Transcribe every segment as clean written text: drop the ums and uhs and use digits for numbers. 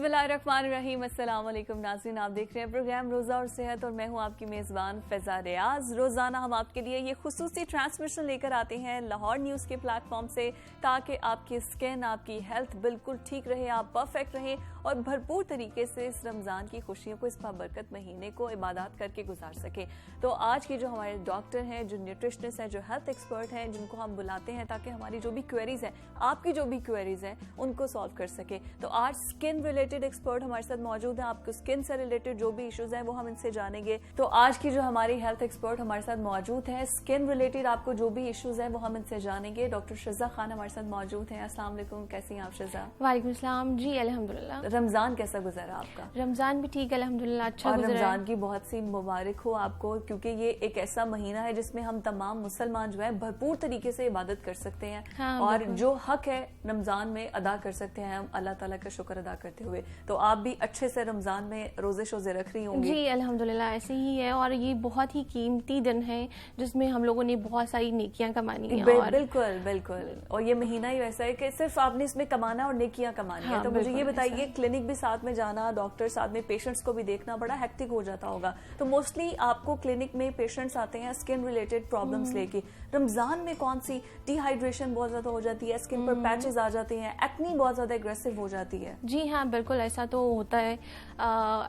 बिस्मिल्लाहिर्रहमानिर्रहीम। अस्सलाम वालेकुम नाज़रीन, आप देख रहे हैं प्रोग्राम रोज़ा और सेहत और मैं हूं आपकी मेज़बान फ़ैज़ा रियाज। रोज़ाना हम आपके लिए ये खुसूसी ट्रांसमिशन लेकर आते हैं लाहौर न्यूज़ के प्लेटफॉर्म से, ताकि आपकी स्किन, आपकी हेल्थ बिल्कुल ठीक रहे, आप परफेक्ट रहें और भरपूर तरीके से इस रमज़ान की खुशियों को, इस बाबरकत महीने को इबादत करके गुजार सकें। तो आज की जो हमारे डॉक्टर हैं, जो न्यूट्रिशनिस्ट हैं, जो हेल्थ एक्सपर्ट हैं, जिनको हम बुलाते हैं ताकि हमारी जो भी क्वेरीज हैं, आपकी जो भी क्वेरीज हैं, उनको सॉल्व कर सके। तो आज स्किन रिलेटेड एक्सपर्ट हमारे साथ मौजूद हैं। आपको स्किन से रिलेटेड जो भी इश्यूज हैं वो हम इनसे जानेंगे। तो आज की जो हमारी हेल्थ एक्सपर्ट हमारे साथ मौजूद है, स्किन रिलेटेड आपको जो भी इश्यूज हैं वो हम इनसे जानेंगे। डॉक्टर शिज़ा खान हमारे साथ मौजूद हैं। अस्सलाम वालेकुम, कैसी हैं आप शिज़ा? वालेकुम सलाम जी, अल्हम्दुलिल्लाह। रमजान कैसा गुजरा आपका? रमजान भी ठीक, अल्हम्दुलिल्लाह अच्छा गुजरा। रमजान की बहुत सी मुबारक हो आपको, क्योंकि ये एक ऐसा महीना है जिसमें हम तमाम मुसलमान जो है भरपूर तरीके से इबादत कर सकते हैं। हाँ, और जो हक है रमजान में अदा कर सकते हैं हम अल्लाह ताला का शुक्र अदा करते हुए। तो आप भी अच्छे से रमजान में रोजे शोजे रख रही होंगी? जी अल्हम्दुलिल्लाह ऐसे ही है, और ये बहुत ही कीमती दिन है जिसमें हम लोगों ने बहुत सारी नेकियां कमानी है। बिल्कुल बिल्कुल, और ये महीना ही वैसा है कि सिर्फ आपने इसमें कमाना और नेकियां कमानी है। तो मुझे ये बताइए, क्लिनिक भी साथ में जाना, डॉक्टर साथ में पेशेंट्स को भी देखना बड़ा हेक्टिक हो जाता होगा। तो मोस्टली आपको क्लिनिक में पेशेंट्स आते हैं स्किन रिलेटेड प्रॉब्लम्स लेके। रमजान में कौन सी? डिहाइड्रेशन बहुत ज्यादा हो जाती है, स्किन पर पैचेस आ जाते हैं, एक्नी बहुत ज्यादा एग्रेसिव हो जाती है। जी हाँ बिल्कुल, ऐसा तो होता है।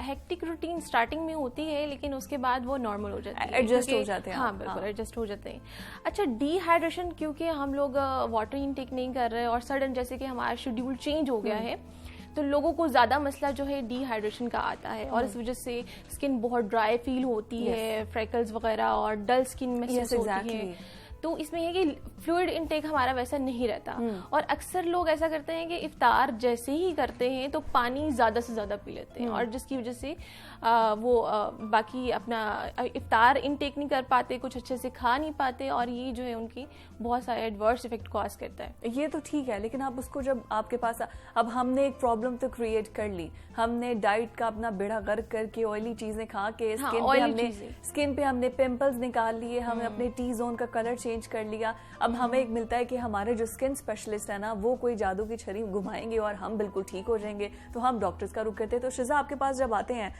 हेक्टिक रूटीन स्टार्टिंग में होती है, लेकिन उसके बाद वो नॉर्मल हो जाती है, एडजस्ट हो जाते हैं। हाँ बिल्कुल एडजस्ट हो जाते हैं। अच्छा, डिहाइड्रेशन क्योंकि हम लोग वाटर इनटेक नहीं कर रहे और सडन जैसे कि हमारा शेड्यूल चेंज हो गया है, तो लोगों को ज्यादा मसला जो है डिहाइड्रेशन का आता है, और इस वजह से स्किन बहुत ड्राई फील होती है, फ्रेकल्स वगैरह और डल स्किन महसूस होती है। तो इसमें है कि फ्लूइड इनटेक हमारा वैसा नहीं रहता, और अक्सर लोग ऐसा करते हैं कि इफ्तार जैसे ही करते हैं तो पानी ज्यादा से ज्यादा पी लेते हैं, और जिसकी वजह से वो बाकी अपना इफ्तार इनटेक नहीं कर पाते, कुछ अच्छे से खा नहीं पाते, और ये जो है उनकी बहुत सारे एडवर्स इफेक्ट कॉज करता है। ये तो ठीक है, लेकिन आप उसको जब आपके पास अब हमने एक प्रॉब्लम तो क्रिएट कर ली, हमने डाइट का अपना बेड़ा गर्क करके ऑयली चीजें खा के स्किन पे हमने पिंपल्स निकाल लिए, हमने अपने टी जोन का कलर चेंज कर लिया। अब हमें एक मिलता है कि हमारे जो स्किन स्पेशलिस्ट है ना, वो कोई जादू की छड़ी घुमाएंगे और हम बिल्कुल ठीक हो जाएंगे, तो हम डॉक्टर्स का रुख करते हैं। तो शिज़ा, आपके पास जब आते हैं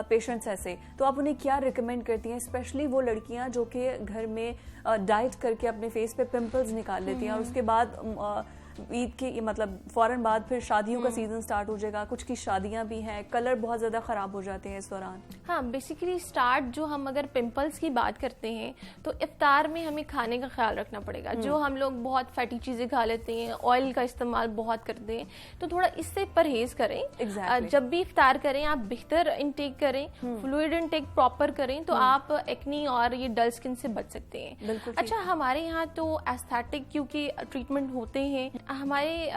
पेशेंट्स ऐसे, तो आप उन्हें क्या रिकमेंड करती हैं, स्पेशली वो लड़कियां जो कि घर में डाइट करके अपने फेस पे पिंपल्स निकाल लेती हैं और उसके बाद ईद के मतलब फौरन बाद फिर शादियों का सीजन स्टार्ट हो जाएगा, कुछ की शादियां भी हैं, कलर बहुत ज्यादा खराब हो जाते हैं इस दौरान? हाँ बेसिकली स्टार्ट जो हम अगर पिंपल्स की बात करते हैं तो इफ्तार में हमें खाने का ख्याल रखना पड़ेगा। जो हम लोग बहुत फैटी चीजें खा लेते हैं, ऑयल का इस्तेमाल बहुत करते हैं, तो थोड़ा इससे परहेज करें। जब भी इफ्तार करें आप बेहतर इनटेक करें, फ्लूइड इनटेक प्रॉपर करें, तो आप एक्नी और ये डल स्किन से बच सकते हैं। अच्छा, हमारे यहाँ तो एस्थेटिक क्योंकि ट्रीटमेंट होते हैं, हमारे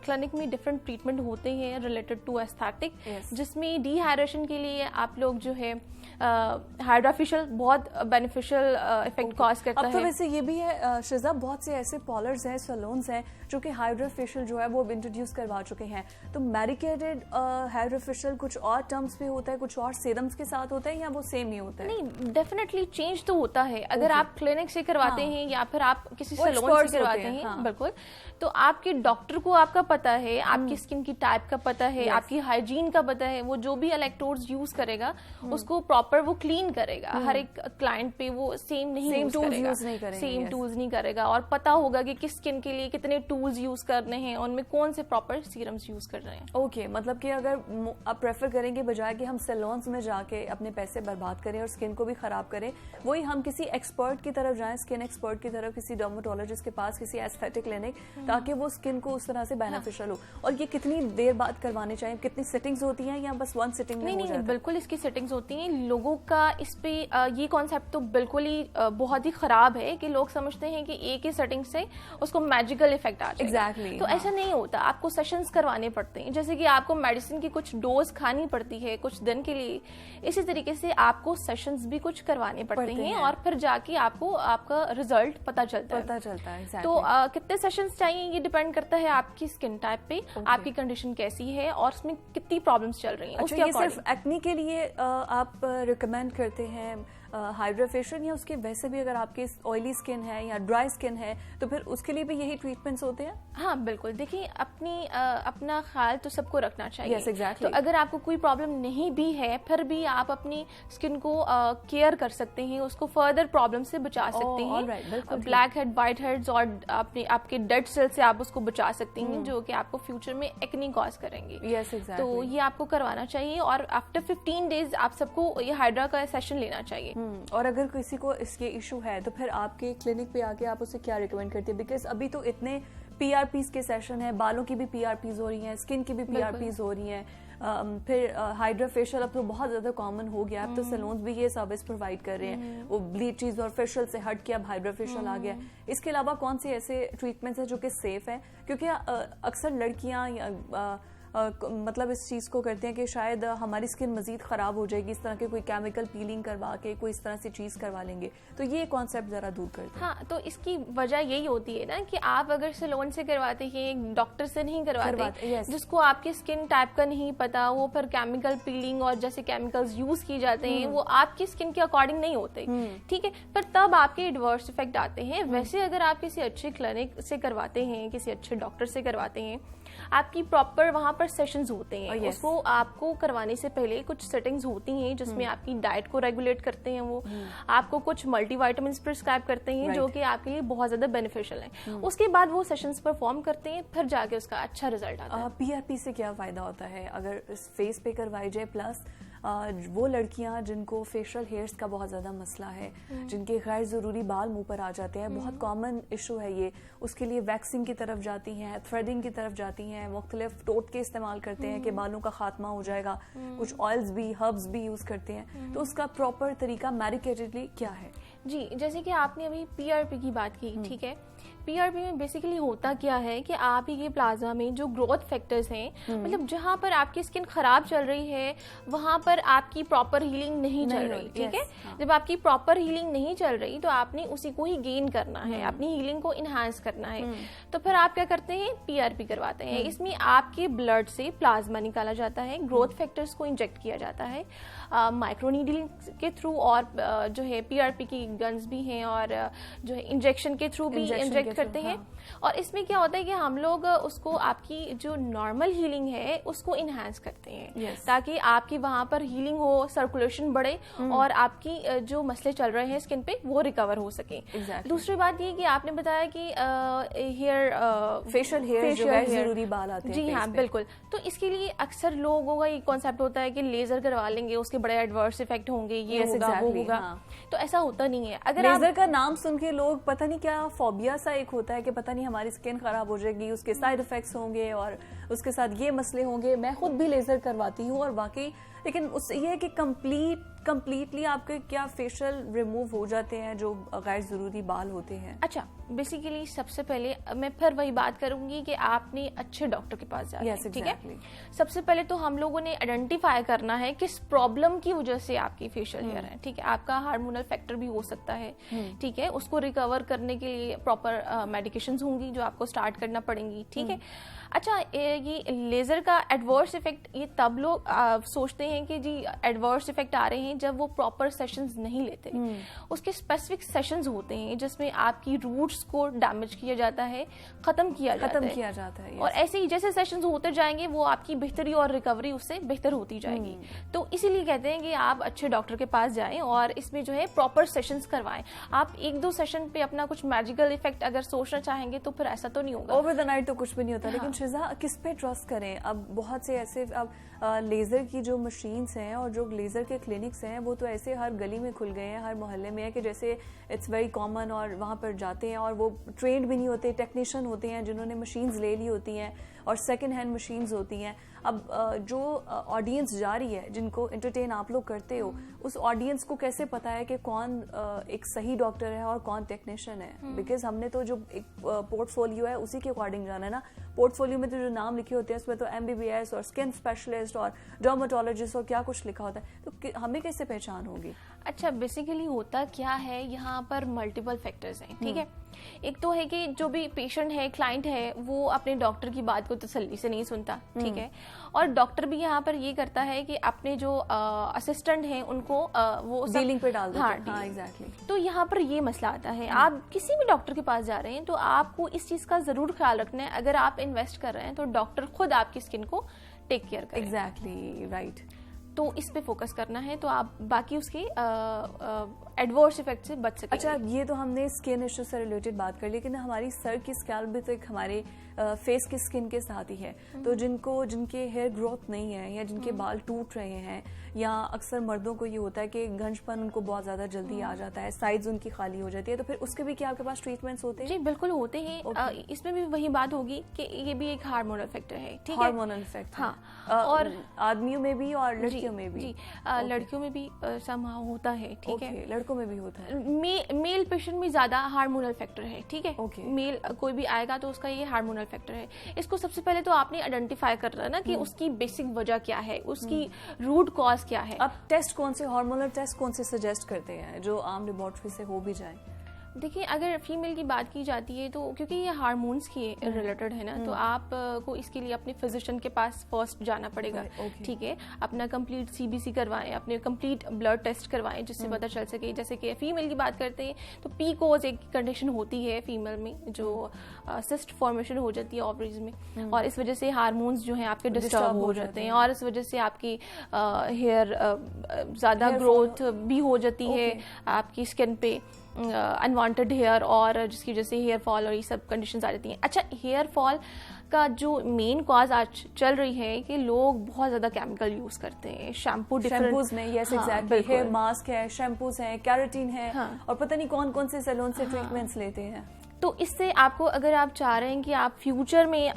क्लिनिक में डिफरेंट ट्रीटमेंट होते हैं रिलेटेड टू एस्थेटिक, जिसमें डिहाइड्रेशन के लिए आप लोग जो है हाइड्रा फेशियल बहुत बेनिफिशियल इफेक्ट कॉज करता है। अब तो वैसे ये भी है शिज़ा, बहुत से ऐसे पार्लर्स हैं, सैलून्स हैं जो कि हाइड्रा फेशियल जो है वो इंट्रोड्यूस करवा चुके हैं। तो मेडिकेटेड हाइड्रा फेशियल कुछ और टर्म्स पे होता है, कुछ और सीरम्स के साथ होता है, या वो सेम ही होता है? नहीं, डेफिनेटली चेंज तो होता है। अगर आप क्लिनिक से करवाते हैं या फिर आप किसी सैलून से करवाते हैं, बिल्कुल, तो आपके डॉक्टर को आपका पता है, आपकी स्किन की टाइप का पता है, आपकी हाइजीन का पता है, वो जो भी इलेक्ट्रोड्स यूज करेगा उसको प्रॉपर वो क्लीन करेगा। हर एक क्लाइंट पे वो सेम टूल्स नहीं करेगा, और पता होगा कि किस स्किन के लिए कितने टूल्स यूज करने हैं, उनमें कौन से प्रॉपर सीरम्स यूज कर रहे हैं। ओके, मतलब कि अगर आप प्रेफर करेंगे बजाय कि हम सैलून्स में जाके अपने पैसे बर्बाद करें और स्किन को भी खराब करें, वही हम किसी एक्सपर्ट की तरफ जाएं, स्किन एक्सपर्ट की तरफ, किसी डर्मेटोलॉजिस्ट के पास, किसी एस्थेटिक क्लिनिक, ताकि वो स्किन को उस तरह से बेनिफिशियल हो। और ये कितनी देर बाद करवाने चाहिए? कितनी सिटिंग्स होती हैं या बस वन सिटिंग में हो जाता है? नहीं, बिल्कुल इसकी सिटिंग्स होती हैं। लोगों का इस पे ये कॉन्सेप्ट तो बिल्कुल ही बहुत ही खराब है कि लोग समझते हैं कि एक ही सेटिंग से उसको मैजिकल इफेक्ट आ जाएगा। तो ऐसा नहीं होता, आपको सेशंस करवाने पड़ते हैं। जैसे कि आपको मेडिसिन की कुछ डोज खानी पड़ती है कुछ दिन के लिए, इसी तरीके से आपको सेशंस भी कुछ करवाने पड़ते हैं, और फिर जाके आपको आपका रिजल्ट पता चलता है। तो कितने सेशंस चाहिए ये डिपेंड करता है आपकी स्किन टाइप पे, आपकी कंडीशन कैसी है और उसमें कितनी प्रॉब्लम्स चल रही हैं। अच्छा, ये सिर्फ एक्नी के लिए आप रिकमेंड करते हैं हाइड्रा फेशियल या उसके वैसे भी अगर आपकी ऑयली स्किन है या ड्राई स्किन है तो फिर उसके लिए भी यही ट्रीटमेंट्स होते हैं? हाँ बिल्कुल, देखिए अपना ख्याल तो सबको रखना चाहिए। yes, exactly. तो अगर आपको कोई प्रॉब्लम नहीं भी है फिर भी आप अपनी स्किन को केयर कर सकते हैं, उसको फर्दर प्रॉब्लम से बचा सकते हैं। ब्लैक हेड, व्हाइट हेड्स और आपके डेड सेल से आप उसको बचा सकते हैं जो कि आपको फ्यूचर में एक्ने कॉज करेंगे। yes, exactly. तो ये आपको करवाना चाहिए और आफ्टर 15 डेज आप सबको ये हाइड्रा का सेशन लेना चाहिए। और अगर किसी को इसके इशू है तो फिर आपके क्लिनिक पे आके आप उसे क्या रिकमेंड करती है? बिकॉज अभी तो इतने PRPs के सेशन है, बालों की भी PRPs हो रही हैं, स्किन की भी PRPs हो रही हैं, फिर हाइड्रा फेशियल अब तो बहुत ज्यादा कॉमन हो गया। अब तो सैलून्स भी ये सर्विस प्रोवाइड कर रहे हैं, वो ब्लीचेस और फेशियल से हट के अब हाइड्रा फेशियल आ गया। इसके अलावा कौन से ऐसे ट्रीटमेंट्स हैं जो कि सेफ है? क्योंकि अक्सर लड़कियां मतलब इस चीज को करते हैं कि शायद हमारी स्किन मजीद खराब हो जाएगी, इस तरह के कोई केमिकल पीलिंग करवा के कोई इस तरह से चीज करवा लेंगे, तो ये कॉन्सेप्ट जरा दूर करते हैं। हाँ, तो इसकी वजह यही होती है ना कि आप अगर सैलून से करवाते हैं, डॉक्टर से नहीं करवाते, yes. जिसको आपके स्किन टाइप का नहीं पता, वो फिर केमिकल पीलिंग और जैसे केमिकल्स यूज किए जाते हैं वो आपकी स्किन के अकॉर्डिंग नहीं होते, ठीक है, पर तब आपके एडवर्स इफेक्ट आते हैं। वैसे अगर आप किसी अच्छे क्लिनिक से करवाते हैं, किसी अच्छे डॉक्टर से करवाते हैं, आपकी प्रॉपर वहां पर सेशंस होते हैं। yes. उसको आपको करवाने से पहले कुछ सेटिंग्स होती हैं जिसमें आपकी डाइट को रेगुलेट करते हैं, वो आपको कुछ मल्टीविटामिन्स प्रिस्क्राइब करते हैं जो कि आपके लिए बहुत ज्यादा बेनिफिशियल है। उसके बाद वो सेशंस परफॉर्म करते हैं, फिर जाके उसका अच्छा रिजल्ट आता है। PRP से क्या फायदा होता है अगर फेस पे करवाई जाए? प्लस वो लड़कियां जिनको फेशियल हेयर्स का बहुत ज्यादा मसला है, जिनके गैर जरूरी बाल मुंह पर आ जाते हैं, बहुत कॉमन इशू है ये, उसके लिए वैक्सिंग की तरफ जाती हैं, थ्रेडिंग की तरफ जाती हैं, मुख्तलिफ टोटके इस्तेमाल करते हैं कि बालों का खात्मा हो जाएगा, कुछ ऑयल्स भी, हर्ब्स भी यूज करते हैं, तो उसका प्रॉपर तरीका मेडिकेटेडली क्या है? जी, जैसे कि आपने अभी PRP की बात की, ठीक है, PRP में बेसिकली होता क्या है कि आप ही के प्लाज्मा में जो ग्रोथ फैक्टर्स हैं, मतलब जहां पर आपकी स्किन खराब चल रही है वहां पर आपकी प्रॉपर हीलिंग नहीं चल रही, ठीक है। जब आपकी प्रॉपर हीलिंग नहीं चल रही तो आपने उसी को ही गेन करना है, अपनी हीलिंग को इनहांस करना है, तो फिर आप क्या करते हैं? PRP करवाते हैं। इसमें आपके ब्लड से प्लाज्मा निकाला जाता है, ग्रोथ फैक्टर्स को इंजेक्ट किया जाता है माइक्रो नीडलिंग के थ्रू, और जो है PRP की गन्स भी हैं और जो है इंजेक्शन के थ्रू भी इंजेक्ट करते हैं। और इसमें क्या होता है कि हम लोग उसको आपकी जो नॉर्मल हीलिंग है उसको इनहांस करते हैं, ताकि आपकी वहां पर हीलिंग हो, सर्कुलेशन बढ़े और आपकी जो मसले चल रहे हैं स्किन पे वो रिकवर हो सके। दूसरी बात ये कि आपने बताया कि फेशियल हेयर जो है जरूरी बाल आते हैं। जी हाँ, बिल्कुल। तो इसके लिए अक्सर लोगों का ये कॉन्सेप्ट होता है कि लेजर करवा लेंगे, उसके बड़े एडवर्स इफेक्ट होंगे, ये होगा वो होगा, तो ऐसा होता नहीं है। अगर लेजर का नाम सुन के लोग पता नहीं क्या फोबिया सा एक होता है कि पता नहीं हमारी स्किन खराब हो जाएगी, उसके साइड इफेक्ट्स होंगे और उसके साथ ये मसले होंगे। मैं खुद भी लेजर करवाती हूँ और वाकई, लेकिन उससे ये है कि कंप्लीटली आपके क्या फेशियल रिमूव हो जाते हैं जो गैर जरूरी बाल होते हैं? अच्छा, बेसिकली सबसे पहले मैं फिर वही बात करूंगी कि आपने अच्छे डॉक्टर के पास जाना है, ठीक है। सबसे पहले तो हम लोगों ने आइडेंटिफाई करना है किस प्रॉब्लम की वजह से आपकी फेशियल हेयर है, ठीक है। आपका हार्मोनल फैक्टर भी हो सकता है, ठीक है, उसको रिकवर करने के लिए प्रॉपर मेडिकेशंस होंगी जो आपको स्टार्ट करना पड़ेंगी, ठीक है। अच्छा, ये लेजर का एडवर्स इफेक्ट, ये तब लोग सोचते हैं कि जी एडवर्स इफेक्ट आ रहे हैं जब वो प्रॉपर सेशंस नहीं लेते। उसके स्पेसिफिक सेशंस होते हैं जिसमें आपकी रूट्स को डैमेज किया जाता है, खत्म किया जाता है। और ऐसे ही जैसे सेशंस होते जाएंगे वो आपकी बेहतरी और रिकवरी उससे बेहतर होती जाएगी। तो इसीलिए कहते हैं कि आप अच्छे डॉक्टर के पास जाएं और इसमें जो है प्रॉपर सेशंस करवाएं। आप 1-2 सेशन पे अपना कुछ मैजिकल इफेक्ट अगर सोचना चाहेंगे तो फिर ऐसा तो नहीं होगा। ओवर द नाइट तो कुछ भी नहीं होता। लेकिन शिजा, किस पे ट्रस्ट करें? अब बहुत से ऐसे अब लेजर की जो मशीन्स हैं और जो लेजर के क्लिनिक्स हैं वो तो ऐसे हर गली में खुल गए हैं, हर मोहल्ले में है कि जैसे इट्स वेरी कॉमन, और वहाँ पर जाते हैं और वो ट्रेंड भी नहीं होते, टेक्नीशियन होते हैं जिन्होंने मशीन्स ले ली होती हैं और सेकंड हैंड मशीन्स होती हैं। अब जो ऑडियंस जा रही है, जिनको एंटरटेन आप लोग करते हो, उस ऑडियंस को कैसे पता है कि कौन एक सही डॉक्टर है और कौन टेक्नीशियन है? बिकॉज हमने तो जो एक पोर्टफोलियो है उसी के अकॉर्डिंग जाना है ना। पोर्टफोलियो में तो जो नाम लिखे होते हैं उसमें तो MBBS और स्किन स्पेशलिस्ट स्पेशलिस्ट और डर्मेटोलॉजिस्ट और क्या कुछ लिखा होता है, तो हमें कैसे पहचान होगी? अच्छा, बेसिकली होता क्या है, यहाँ पर मल्टीपल फैक्टर्स हैं, ठीक है। एक तो है कि जो भी पेशेंट है, क्लाइंट है, वो अपने डॉक्टर की बात को तसल्ली से नहीं सुनता, ठीक है, और डॉक्टर भी यहाँ पर ये करता है कि अपने जो असिस्टेंट हैं उनको वो डीलिंग पे डाल देते हैं। हाँ, एग्जैक्टली। तो यहाँ पर ये मसला आता है। आप किसी भी डॉक्टर के पास जा रहे हैं तो आपको इस चीज का जरूर ख्याल रखना है, अगर आप इन्वेस्ट कर रहे हैं तो डॉक्टर खुद आपकी स्किन को टेक केयर करे। Exactly, right. तो इस पे फोकस करना है तो आप बाकी उसके एडवर्स इफेक्ट से बच सकेंगे। अच्छा, ये तो हमने स्किन इश्यू से रिलेटेड बात कर, लेकिन हमारी सर की स्कैल्प भी तो एक हमारे फेस की स्किन के साथ ही है। तो जिनके हेयर ग्रोथ नहीं है या जिनके बाल टूट रहे हैं, या अक्सर मर्दों को ये होता है कि गंजपन उनको बहुत ज्यादा जल्दी आ जाता है, साइड्स उनकी खाली हो जाती है, तो फिर उसके भी क्या आपके पास ट्रीटमेंट्स होते हैं? जी बिल्कुल होते हैं। इसमें भी वही बात होगी कि ये भी एक हार्मोनल फैक्टर है, ठीक है। हार्मोनल इफेक्ट, हाँ। और आदमियों में भी और लड़कियों में भी? जी, लड़कियों में भी समहाउ होता है, ठीक है। लड़कों में भी होता है? मेल पेशेंट में ज्यादा हार्मोनल फैक्टर है, ठीक है। मेल कोई भी आएगा तो उसका ये हार्मोनल फैक्टर है। इसको सबसे पहले तो आपने आइडेंटिफाई करना है ना कि उसकी बेसिक वजह क्या है, उसकी रूट कॉज क्या है। अब टेस्ट कौन से, हार्मोनल टेस्ट कौन से सजेस्ट करते हैं जो आम लेबोरेटरी से हो भी जाए? देखिए, अगर फीमेल की बात की जाती है तो क्योंकि ये हार्मोन्स की रिलेटेड है ना, तो आप को इसके लिए अपने फिजिशियन के पास फर्स्ट जाना पड़ेगा, ठीक है। अपना कंप्लीट सीबीसी करवाएं, अपने कंप्लीट ब्लड टेस्ट करवाएं, जिससे पता चल सके। जैसे कि फीमेल की बात करते हैं तो पीकोज एक कंडीशन होती है फीमेल में, जो सिस्ट फॉर्मेशन हो जाती है ओवरीज में, और इस वजह से हार्मोन्स जो हैं आपके डिस्टर्ब हो जाते हैं, और इस वजह से आपकी हेयर ज़्यादा ग्रोथ भी हो जाती है आपकी स्किन पे, अनवांटेड हेयर, और जिसकी वजह से हेयर फॉल और ये सब कंडीशंस आ जाती हैं। अच्छा, हेयर फॉल का जो मेन कॉज आज चल रही है कि लोग बहुत ज्यादा केमिकल यूज करते हैं, शैम्पूज में। Yes, exactly. हेयर मास्क है, शैम्पूज है, कैराटीन है, और पता नहीं कौन कौन से सैलून से ट्रीटमेंट्स लेते हैं। तो इससे आपको, अगर आप चाह रहे हैं कि आप फ्यूचर में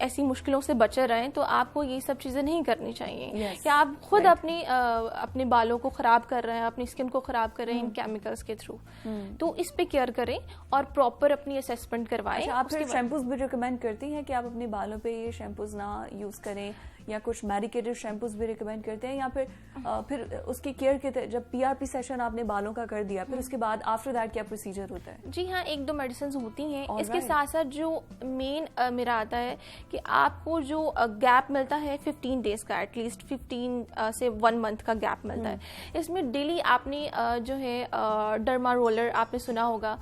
ऐसी मुश्किलों से बचे रहें, तो आपको ये सब चीजें नहीं करनी चाहिए। कि आप खुद अपने बालों को खराब कर रहे हैं, अपनी स्किन को खराब कर रहे हैं इन केमिकल्स के थ्रू। तो इस पे केयर करें और प्रॉपर अपनी असेसमेंट करवाएं। अच्छा, आप फिर शैम्पूज भी रिकमेंड करती हैं कि आप अपने बालों पे ये शैम्पूज ना यूज करें, या कुछ मैरिकेटेड शैम्पूज भी रिकमेंड करते हैं, या फिर उसकी केयर के जब पीआरपी सेशन आपने बालों का कर दिया, फिर उसके बाद आफ्टर दैट क्या प्रोसीजर होता है? जी हाँ, 1-2 मेडिसिन होती हैं। इसके साथ साथ जो मेन मेरा आता है कि आपको जो गैप मिलता है 15 डेज का, एटलीस्ट 15 से 1 मंथ का गैप मिलता है। इसमें डेली आपने जो है डर्मा रोलर आपने सुना होगा,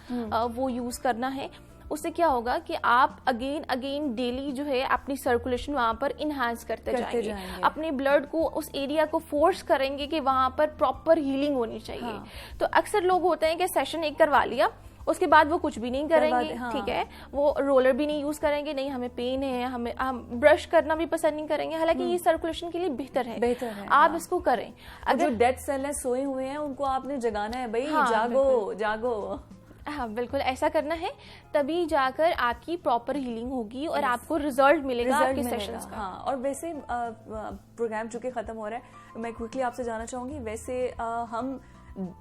वो यूज करना है। उससे क्या होगा कि आप अगेन डेली जो है अपनी सर्कुलेशन वहां पर इनहांस करते जाएंगे। अपने ब्लड को, उस एरिया को फोर्स करेंगे कि वहां पर प्रॉपर हीलिंग होनी चाहिए। तो अक्सर लोग होते हैं कि सेशन एक करवा लिया, उसके बाद वो कुछ भी नहीं करेंगे, ठीक है। वो रोलर भी नहीं यूज करेंगे, नहीं हमें पेन है, हम ब्रश करना भी पसंद नहीं करेंगे, हालांकि ये सर्कुलेशन के लिए बेहतर है। आप इसको करें। अगर जो डेड सेल है, सोए हुए हैं, उनको आपने जगाना है, भाई जागो जागो। हाँ बिल्कुल, ऐसा करना है, तभी जाकर आपकी प्रॉपर हीलिंग होगी और आपको रिजल्ट मिलेगा आपके सेशंस का। हाँ, और वैसे प्रोग्राम चूंकि खत्म हो रहा है, मैं क्विकली आपसे जानना चाहूंगी, वैसे हम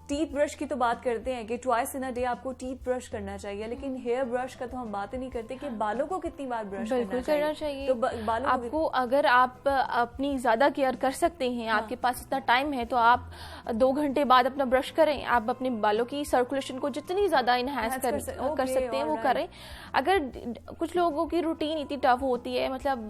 टीथ ब्रश की तो बात करते हैं कि ट्वाइस इन अ डे आपको टीथ ब्रश करना चाहिए, लेकिन हेयर ब्रश का तो हम बात ही नहीं करते कि बालों को कितनी बार ब्रश करना चाहिए। तो बालों आपको, अगर आप अपनी ज्यादा केयर कर सकते हैं, आपके पास इतना टाइम है, तो आप 2 घंटे बाद अपना ब्रश करें। आप अपने बालों की सर्कुलेशन को जितनी ज्यादा इनहैंस कर सकते हैं वो करें। अगर कुछ लोगों की रूटीन इतनी टफ होती है, मतलब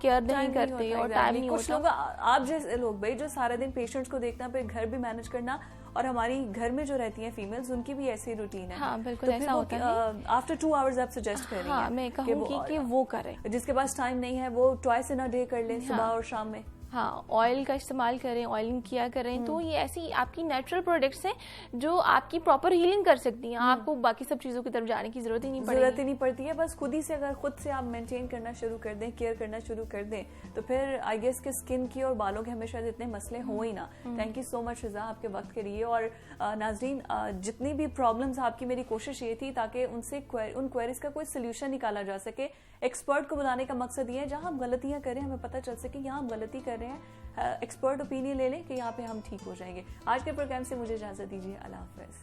केयर नहीं करते और टाइम नहीं होता। कुछ लोग, आप जैसे लोग भाई, जो सारा दिन पेशेंट्स को देखना, फिर घर भी मैनेज करना, और हमारी घर में जो रहती हैं फीमेल्स, उनकी भी ऐसी रूटीन है। हाँ बिल्कुल, तो ऐसा होता है। आफ्टर 2 आवर्स आप सजेस्ट कर रही हैं? हाँ, मैं कहूँगी कि वो करें। जिसके पास टाइम नहीं है वो ट्वाइस इन अ डे कर ले, सुबह और शाम में। हाँ, ऑयल का इस्तेमाल करें, ऑयलिंग किया करें। तो ये ऐसी आपकी नेचुरल प्रोडक्ट्स हैं जो आपकी प्रॉपर हीलिंग कर सकती हैं। आपको बाकी सब चीजों की तरफ जाने की जरूरत ही नहीं पड़ती है। बस खुद ही से, अगर खुद से आप मेंटेन करना शुरू कर दें, केयर करना शुरू कर दें, तो फिर आई गेस कि स्किन की और बालों के हमेशा इतने मसले हो ही ना। थैंक यू सो मच रिजा आपके वक्त के लिए। और नाजरीन, जितनी भी प्रॉब्लम्स आपकी, मेरी कोशिश ये थी ताकि उनसे उन क्वेरीज का कोई सोल्यूशन निकाला जा सके। एक्सपर्ट को बुलाने का मकसद ये है, जहां हम गलतियां करें हमें पता चल सके यहाँ हम गलती कर रहे हैं, एक्सपर्ट ओपिनियन ले लें कि यहाँ पे हम ठीक हो जाएंगे। आज के प्रोग्राम से मुझे इजाजत दीजिए, अल्लाह हाफिज।